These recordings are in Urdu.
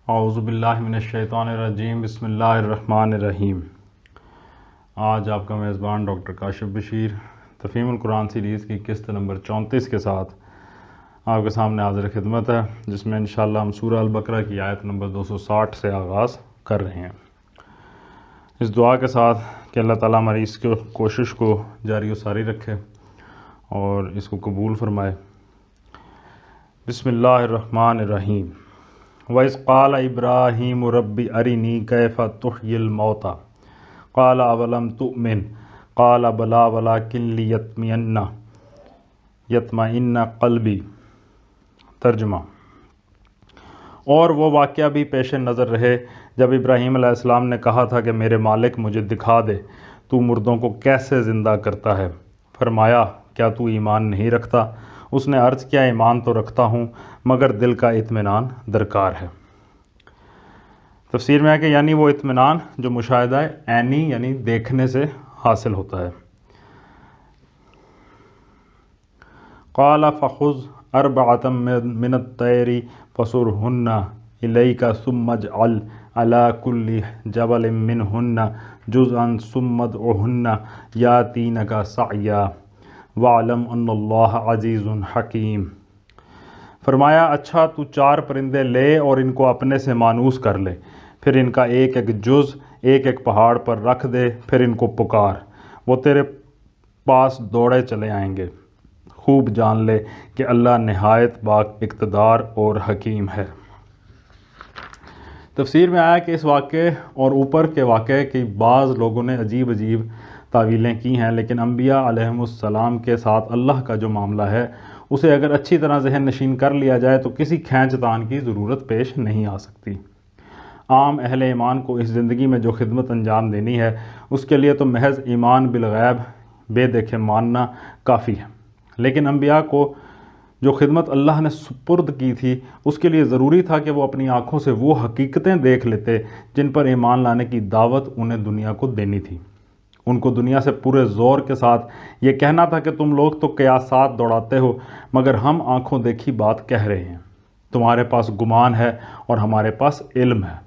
اعوذ باللہ من الشیطان الرجیم، بسم اللہ الرحمن الرحیم۔ آج آپ کا میزبان ڈاکٹر کاشف بشیر تفہیم القرآن سیریز کی قسط نمبر 34 کے ساتھ آپ کے سامنے حاضر خدمت ہے، جس میں انشاءاللہ ہم سورہ البقرہ کی آیت نمبر 260 سے آغاز کر رہے ہیں، اس دعا کے ساتھ کہ اللہ تعالیٰ ہماری اس کوشش کو جاری و ساری رکھے اور اس کو قبول فرمائے۔ بسم اللہ الرحمن الرحیم۔ وَإِذْ قَالَ إِبْرَاهِيمُ رَبِّ أَرِنِي كَيْفَ تُحْيِي الْمَوْتَى قَالَ أَوَلَمْ تُؤْمِنْ قَالَ بَلَىٰ وَلَٰكِنْ لِيَطْمَئِنَّ قَلْبِي۔ ترجمہ۔ اور وہ واقعہ بھی پیش نظر رہے جب ابراہیم علیہ السلام نے کہا تھا کہ میرے مالک مجھے دکھا دے تو مردوں کو کیسے زندہ کرتا ہے۔ فرمایا کیا تو ایمان نہیں رکھتا؟ اس نے عرض کیا ایمان تو رکھتا ہوں مگر دل کا اطمینان درکار ہے۔ تفسیر میں ہے کہ یعنی وہ اطمینان جو مشاہدہ عینی یعنی دیکھنے سے حاصل ہوتا ہے۔ قال فخذ اربعۃ من الطیر فصرہن الیک ثم اجعل علی کل جبل منہن جزءا ثم ادعہن یاتینک سعیا وَعْلَمْ أَنَّ اللَّهَ عَزِیزٌ حَکیم۔ فرمایا اچھا تو 4 پرندے لے اور ان کو اپنے سے مانوس کر لے، پھر ان کا ایک ایک جز ایک ایک پہاڑ پر رکھ دے، پھر ان کو پکار، وہ تیرے پاس دوڑے چلے آئیں گے۔ خوب جان لے کہ اللہ نہایت با اقتدار اور حکیم ہے۔ تفسیر میں آیا کہ اس واقعے اور اوپر کے واقعے کی بعض لوگوں نے عجیب تعویلیں کی ہیں، لیکن انبیاء علیہم السلام کے ساتھ اللہ کا جو معاملہ ہے اسے اگر اچھی طرح ذہن نشین کر لیا جائے تو کسی کھینچ تان کی ضرورت پیش نہیں آ سکتی۔ عام اہل ایمان کو اس زندگی میں جو خدمت انجام دینی ہے اس کے لیے تو محض ایمان بالغیب بے دیکھے ماننا کافی ہے، لیکن انبیاء کو جو خدمت اللہ نے سپرد کی تھی اس کے لیے ضروری تھا کہ وہ اپنی آنکھوں سے وہ حقیقتیں دیکھ لیتے جن پر ایمان لانے کی دعوت انہیں دنیا کو دینی تھی۔ ان کو دنیا سے پورے زور کے ساتھ یہ کہنا تھا کہ تم لوگ تو قیاسات دوڑاتے ہو مگر ہم آنکھوں دیکھی بات کہہ رہے ہیں، تمہارے پاس گمان ہے اور ہمارے پاس علم ہے،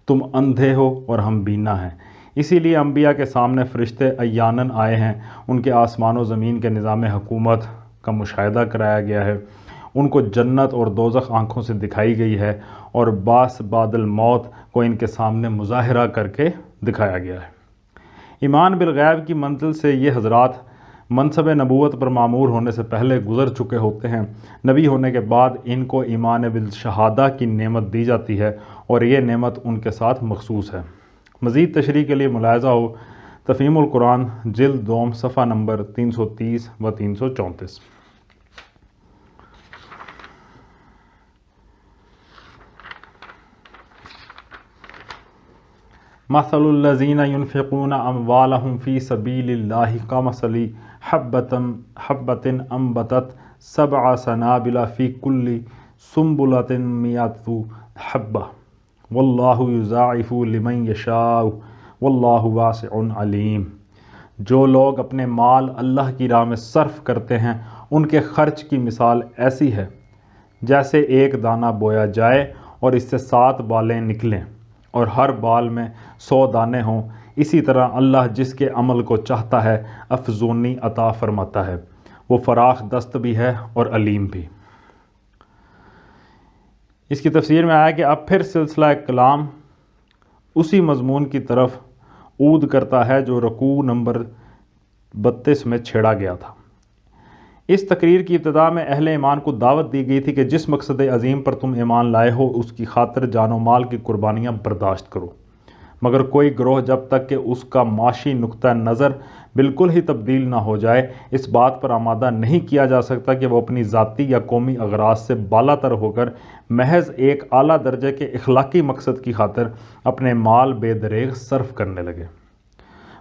تم اندھے ہو اور ہم بینا ہیں۔ اسی لیے انبیاء کے سامنے فرشتے عیاناً آئے ہیں، ان کے آسمان و زمین کے نظام حکومت کا مشاہدہ کرایا گیا ہے، ان کو جنت اور دوزخ آنکھوں سے دکھائی گئی ہے اور باس بعد الموت کو ان کے سامنے مظاہرہ کر کے دکھایا گیا ہے۔ ایمان بالغیب کی منزل سے یہ حضرات منصب نبوت پر معمور ہونے سے پہلے گزر چکے ہوتے ہیں، نبی ہونے کے بعد ان کو ایمان بالشہادہ کی نعمت دی جاتی ہے اور یہ نعمت ان کے ساتھ مخصوص ہے۔ مزید تشریح کے لیے ملاحظہ ہو تفہیم القرآن جلد 2 صفحہ نمبر 330 و 334۔ مثل الذین ينفقون اموالهم فی سبیل اللہ کمثل حبۃ انبتت 7 سنابل فی کل سنبلۃ 100 حبۃ واللہ یضاعف لمن یشاء واللہ واسع علیم۔ جو لوگ اپنے مال اللہ کی راہ میں صرف کرتے ہیں ان کے خرچ کی مثال ایسی ہے جیسے ایک دانہ بویا جائے اور اس سے 7 بالیں نکلیں اور ہر بال میں 100 دانے ہوں، اسی طرح اللہ جس کے عمل کو چاہتا ہے افزونی عطا فرماتا ہے، وہ فراخ دست بھی ہے اور علیم بھی۔ اس کی تفسیر میں آیا کہ اب پھر سلسلہ کلام اسی مضمون کی طرف عود کرتا ہے جو رکوع نمبر 32 میں چھیڑا گیا تھا۔ اس تقریر کی ابتدا میں اہل ایمان کو دعوت دی گئی تھی کہ جس مقصد عظیم پر تم ایمان لائے ہو اس کی خاطر جان و مال کی قربانیاں برداشت کرو، مگر کوئی گروہ جب تک کہ اس کا معاشی نقطہ نظر بالکل ہی تبدیل نہ ہو جائے اس بات پر آمادہ نہیں کیا جا سکتا کہ وہ اپنی ذاتی یا قومی اغراض سے بالا تر ہو کر محض ایک اعلیٰ درجے کے اخلاقی مقصد کی خاطر اپنے مال بے دریغ صرف کرنے لگے۔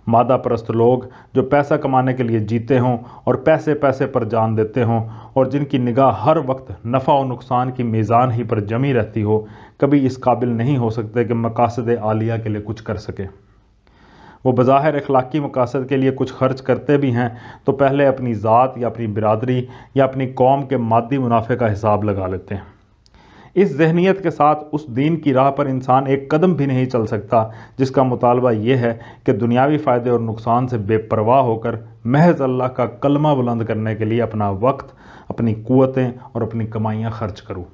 مادہ پرست لوگ جو پیسہ کمانے کے لیے جیتے ہوں اور پیسے پر جان دیتے ہوں اور جن کی نگاہ ہر وقت نفع و نقصان کی میزان ہی پر جمی رہتی ہو، کبھی اس قابل نہیں ہو سکتے کہ مقاصد عالیہ کے لیے کچھ کر سکے۔ وہ بظاہر اخلاقی مقاصد کے لیے کچھ خرچ کرتے بھی ہیں تو پہلے اپنی ذات یا اپنی برادری یا اپنی قوم کے مادی منافع کا حساب لگا لیتے ہیں۔ اس ذہنیت کے ساتھ اس دین کی راہ پر انسان ایک قدم بھی نہیں چل سکتا جس کا مطالبہ یہ ہے کہ دنیاوی فائدے اور نقصان سے بے پرواہ ہو کر محض اللہ کا کلمہ بلند کرنے کے لیے اپنا وقت، اپنی قوتیں اور اپنی کمائیاں خرچ کروں۔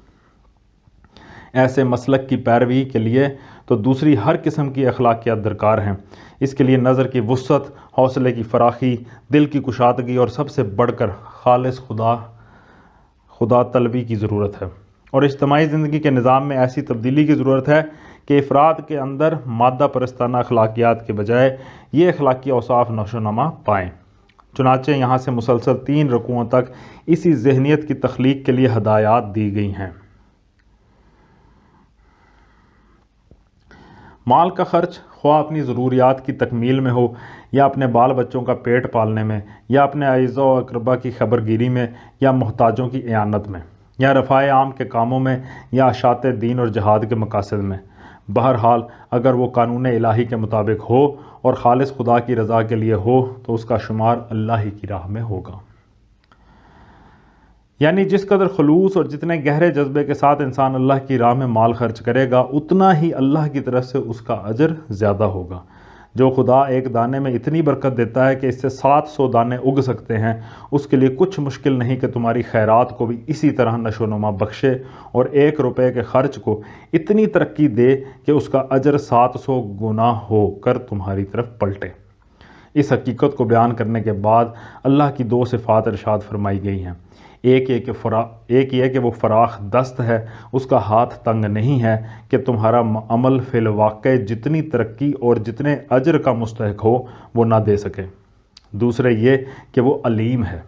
ایسے مسلک کی پیروی کے لیے تو دوسری ہر قسم کی اخلاقیات درکار ہیں۔ اس کے لیے نظر کی وسعت، حوصلے کی فراخی، دل کی کشادگی اور سب سے بڑھ کر خالص خدا طلبی کی ضرورت ہے، اور اجتماعی زندگی کے نظام میں ایسی تبدیلی کی ضرورت ہے کہ افراد کے اندر مادہ پرستانہ اخلاقیات کے بجائے یہ اخلاقی اوصاف نشوونما پائیں۔ چنانچہ یہاں سے مسلسل 3 رکوعوں تک اسی ذہنیت کی تخلیق کے لیے ہدایات دی گئی ہیں۔ مال کا خرچ خواہ اپنی ضروریات کی تکمیل میں ہو، یا اپنے بال بچوں کا پیٹ پالنے میں، یا اپنے اعزاء و اقربا کی خبرگیری میں، یا محتاجوں کی اعانت میں، یا رفاع عام کے کاموں میں، یا اشاعت دین اور جہاد کے مقاصد میں، بہرحال اگر وہ قانون الہی کے مطابق ہو اور خالص خدا کی رضا کے لیے ہو تو اس کا شمار اللہ ہی کی راہ میں ہوگا۔ یعنی جس قدر خلوص اور جتنے گہرے جذبے کے ساتھ انسان اللہ کی راہ میں مال خرچ کرے گا، اتنا ہی اللہ کی طرف سے اس کا اجر زیادہ ہوگا۔ جو خدا ایک دانے میں اتنی برکت دیتا ہے کہ اس سے 700 دانے اگ سکتے ہیں، اس کے لیے کچھ مشکل نہیں کہ تمہاری خیرات کو بھی اسی طرح نشوونما بخشے، اور 1 روپے کے خرچ کو اتنی ترقی دے کہ اس کا اجر 700 گنا ہو کر تمہاری طرف پلٹے۔ اس حقیقت کو بیان کرنے کے بعد اللہ کی 2 صفات ارشاد فرمائی گئی ہیں۔ ایک یہ کہ وہ فراخ دست ہے، اس کا ہاتھ تنگ نہیں ہے کہ تمہارا عمل فی الواقع جتنی ترقی اور جتنے اجر کا مستحق ہو وہ نہ دے سکے۔ دوسرے یہ کہ وہ علیم ہے،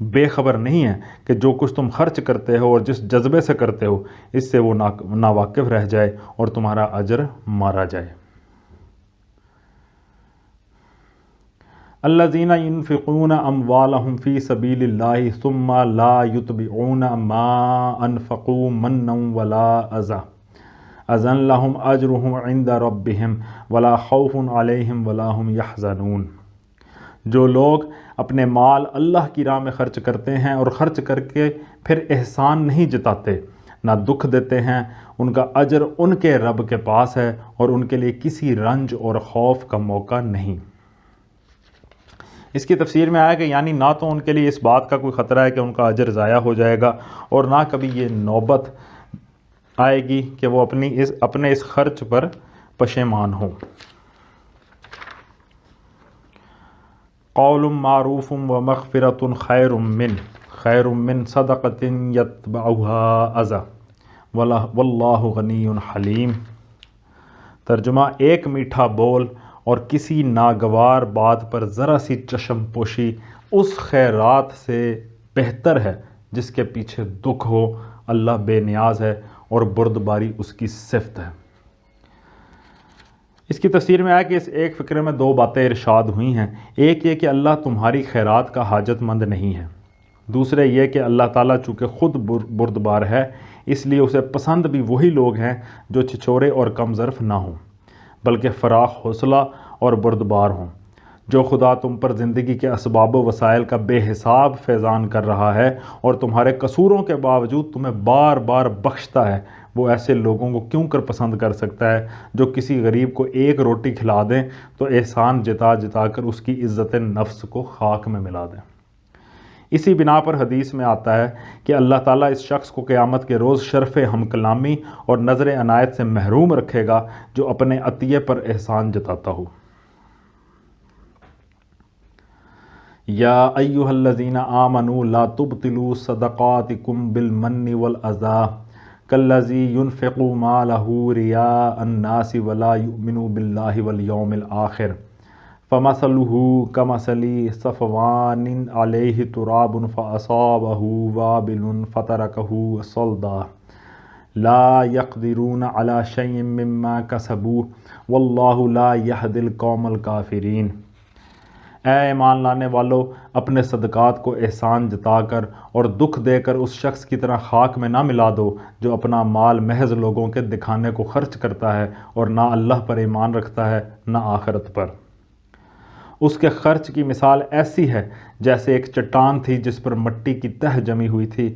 بے خبر نہیں ہے کہ جو کچھ تم خرچ کرتے ہو اور جس جذبے سے کرتے ہو اس سے وہ ناواقف رہ جائے اور تمہارا اجر مارا جائے۔ الذین ينفقون اموالهم فی سبیل اللہ ثم لا یتبعون ما انفقوا منا ولا اذی اذن لهم اجرهم عند ربهم ولا خوف علیہم ولا هم یحزنون۔ جو لوگ اپنے مال اللہ کی راہ میں خرچ کرتے ہیں اور خرچ کر کے پھر احسان نہیں جتاتے، نہ دکھ دیتے ہیں، ان کا اجر ان کے رب کے پاس ہے اور ان کے لیے کسی رنج اور خوف کا موقع نہیں۔ اس کی تفسیر میں آیا کہ یعنی نہ تو ان کے لیے اس بات کا کوئی خطرہ ہے کہ ان کا اجر ضائع ہو جائے گا، اور نہ کبھی یہ نوبت آئے گی کہ وہ اپنے اس خرچ پر پشیمان ہوں۔ قول معروف ومغفرۃ خیر من صدقۃ یتبعها اذی واللہ غنی حلیم۔ ترجمہ: ایک میٹھا بول اور کسی ناگوار بات پر ذرا سی چشم پوشی اس خیرات سے بہتر ہے جس کے پیچھے دکھ ہو۔ اللہ بے نیاز ہے اور بردباری اس کی صفت ہے۔ اس کی تفسیر میں آیا کہ اس ایک فقرے میں 2 باتیں ارشاد ہوئی ہیں۔ ایک یہ کہ اللہ تمہاری خیرات کا حاجت مند نہیں ہے، دوسرے یہ کہ اللہ تعالیٰ چونکہ خود بردبار ہے اس لیے اسے پسند بھی وہی لوگ ہیں جو چھچورے اور کم ظرف نہ ہوں بلکہ فراخ حوصلہ اور بردبار ہوں۔ جو خدا تم پر زندگی کے اسباب و وسائل کا بے حساب فیضان کر رہا ہے اور تمہارے قصوروں کے باوجود تمہیں بار بار بخشتا ہے، وہ ایسے لوگوں کو کیوں کر پسند کر سکتا ہے جو کسی غریب کو 1 روٹی کھلا دیں تو احسان جتا جتا کر اس کی عزت نفس کو خاک میں ملا دیں۔ اسی بنا پر حدیث میں آتا ہے کہ اللہ تعالیٰ اس شخص کو قیامت کے روز شرف ہم کلامی اور نظر عنایت سے محروم رکھے گا جو اپنے عطیے پر احسان جتاتا ہو۔ یا ایھا الذین آمنوا لا تبطلوا صدقاتکم بالمن والاذی کالذی ينفق مالہ رئاء الناس ولا یؤمن باللہ والیوم الآخر فمثلہ کمثل صفوان علیہ تراب فأصابہ وابل فترکہ صلدا لا یقدرون علی شیء مما کسبوا واللہ لا یہدی القوم الکافرین۔ اے ایمان لانے والو، اپنے صدقات کو احسان جتا کر اور دکھ دے کر اس شخص کی طرح خاک میں نہ ملا دو جو اپنا مال محض لوگوں کے دکھانے کو خرچ کرتا ہے اور نہ اللہ پر ایمان رکھتا ہے نہ آخرت پر، اس کے خرچ کی مثال ایسی ہے جیسے ایک چٹان تھی جس پر مٹی کی تہ جمی ہوئی تھی،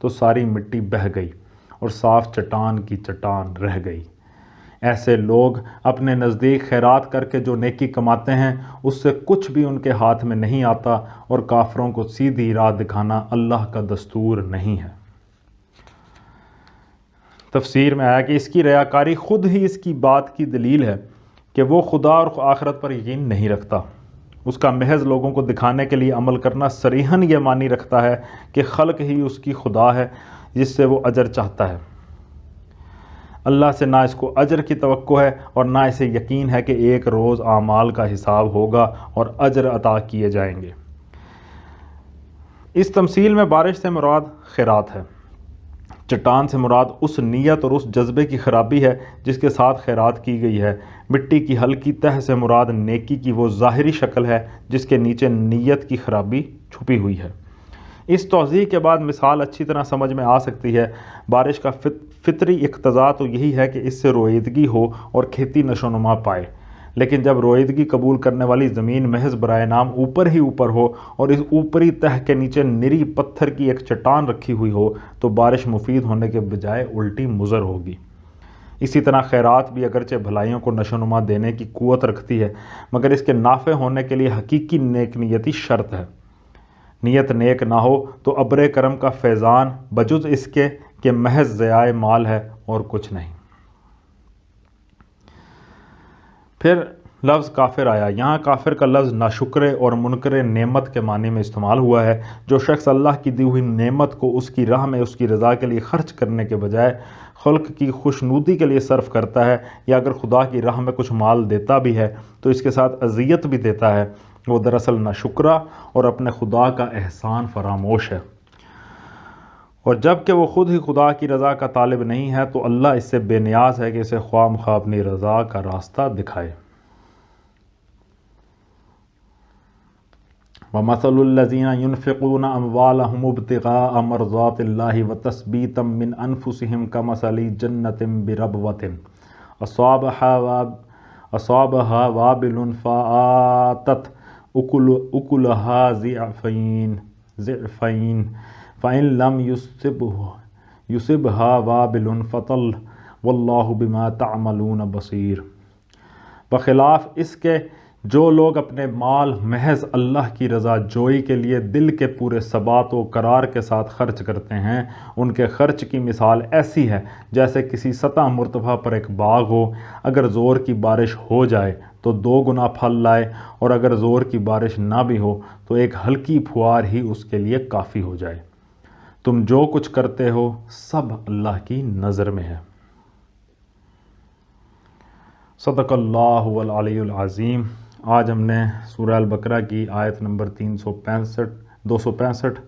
تو ساری مٹی بہہ گئی اور صاف چٹان کی چٹان رہ گئی۔ ایسے لوگ اپنے نزدیک خیرات کر کے جو نیکی کماتے ہیں اس سے کچھ بھی ان کے ہاتھ میں نہیں آتا، اور کافروں کو سیدھی راہ دکھانا اللہ کا دستور نہیں ہے۔ تفسیر میں آیا کہ اس کی ریاکاری خود ہی اس کی بات کی دلیل ہے کہ وہ خدا اور آخرت پر یقین نہیں رکھتا۔ اس کا محض لوگوں کو دکھانے کے لیے عمل کرنا صریحاً یہ معنی رکھتا ہے کہ خلق ہی اس کی خدا ہے جس سے وہ اجر چاہتا ہے۔ اللہ سے نہ اس کو اجر کی توقع ہے اور نہ اسے یقین ہے کہ ایک روز اعمال کا حساب ہوگا اور اجر عطا کیے جائیں گے۔ اس تمثیل میں بارش سے مراد خیرات ہے، چٹان سے مراد اس نیت اور اس جذبے کی خرابی ہے جس کے ساتھ خیرات کی گئی ہے، مٹی کی ہلکی تہ سے مراد نیکی کی وہ ظاہری شکل ہے جس کے نیچے نیت کی خرابی چھپی ہوئی ہے۔ اس توضیح کے بعد مثال اچھی طرح سمجھ میں آ سکتی ہے۔ بارش کا فطری اقتضا تو یہی ہے کہ اس سے رویدگی ہو اور کھیتی نشو و نما پائے، لیکن جب رویدگی قبول کرنے والی زمین محض برائے نام اوپر ہی اوپر ہو اور اس اوپری تہ کے نیچے نری پتھر کی ایک چٹان رکھی ہوئی ہو تو بارش مفید ہونے کے بجائے الٹی مضر ہوگی۔ اسی طرح خیرات بھی اگرچہ بھلائیوں کو نشو و نما دینے کی قوت رکھتی ہے، مگر اس کے نافع ہونے کے لیے حقیقی نیک نیتی شرط ہے۔ نیت نیک نہ ہو تو ابر کرم کا فیضان بجز اس کے کہ محض ضیاء مال ہے اور کچھ نہیں۔ پھر لفظ کافر آیا۔ یہاں کافر کا لفظ ناشکر اور منکر نعمت کے معنی میں استعمال ہوا ہے۔ جو شخص اللہ کی دی ہوئی نعمت کو اس کی راہ میں اس کی رضا کے لیے خرچ کرنے کے بجائے خلق کی خوشنودی کے لیے صرف کرتا ہے، یا اگر خدا کی راہ میں کچھ مال دیتا بھی ہے تو اس کے ساتھ اذیت بھی دیتا ہے، وہ دراصل ناشکرا اور اپنے خدا کا احسان فراموش ہے۔ اور جب کہ وہ خود ہی خدا کی رضا کا طالب نہیں ہے تو اللہ اس سے بے نیاز ہے کہ اسے خواہ مخواہ اپنی رضا کا راستہ دکھائے۔ وَمَثَلُ الَّذِينَ يُنْفِقُونَ أَمْوَالَهُمُ ابْتِغَاءَ مَرْضَاتِ اللَّهِ وَتَثْبِيتًا مِّنْ أَنفُسِهِمْ كَمَثَلِ جَنَّةٍ بِرَبْوَةٍ أَصَابَهَا وَابِلٌ فَآتَتْ أُكُلَهَا ضِعْفَيْنِ فَإِن لَّمْ يُصِبْهَا وَابِلٌ فَطَلٌّ وَاللَّهُ بِمَا تَعْمَلُونَ بَصِيرٌ۔ بخلاف اس کے جو لوگ اپنے مال محض اللہ کی رضا جوئی کے لیے دل کے پورے ثبات و قرار کے ساتھ خرچ کرتے ہیں، ان کے خرچ کی مثال ایسی ہے جیسے کسی سطح مرتفع پر ایک باغ ہو، اگر زور کی بارش ہو جائے تو 2 گنا پھل لائے، اور اگر زور کی بارش نہ بھی ہو تو ایک ہلکی پھوار ہی اس کے لیے کافی ہو جائے۔ تم جو کچھ کرتے ہو سب اللہ کی نظر میں ہے۔ صدق اللہ العلی العظیم۔ آج ہم نے سورہ البقرہ کی آیت نمبر 265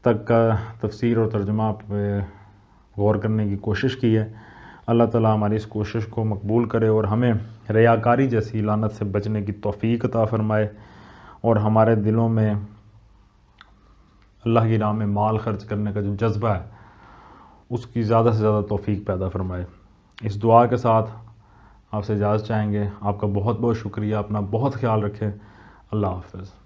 تک کا تفسیر اور ترجمہ پہ غور کرنے کی کوشش کی ہے۔ اللہ تعالیٰ ہماری اس کوشش کو مقبول کرے اور ہمیں ریاکاری جیسی لعنت سے بچنے کی توفیق عطا فرمائے، اور ہمارے دلوں میں اللہ کی راہ میں مال خرچ کرنے کا جو جذبہ ہے اس کی زیادہ سے زیادہ توفیق پیدا فرمائے۔ اس دعا کے ساتھ آپ سے اجازت چاہیں گے۔ آپ کا بہت بہت شکریہ، اپنا بہت خیال رکھیں۔ اللہ حافظ۔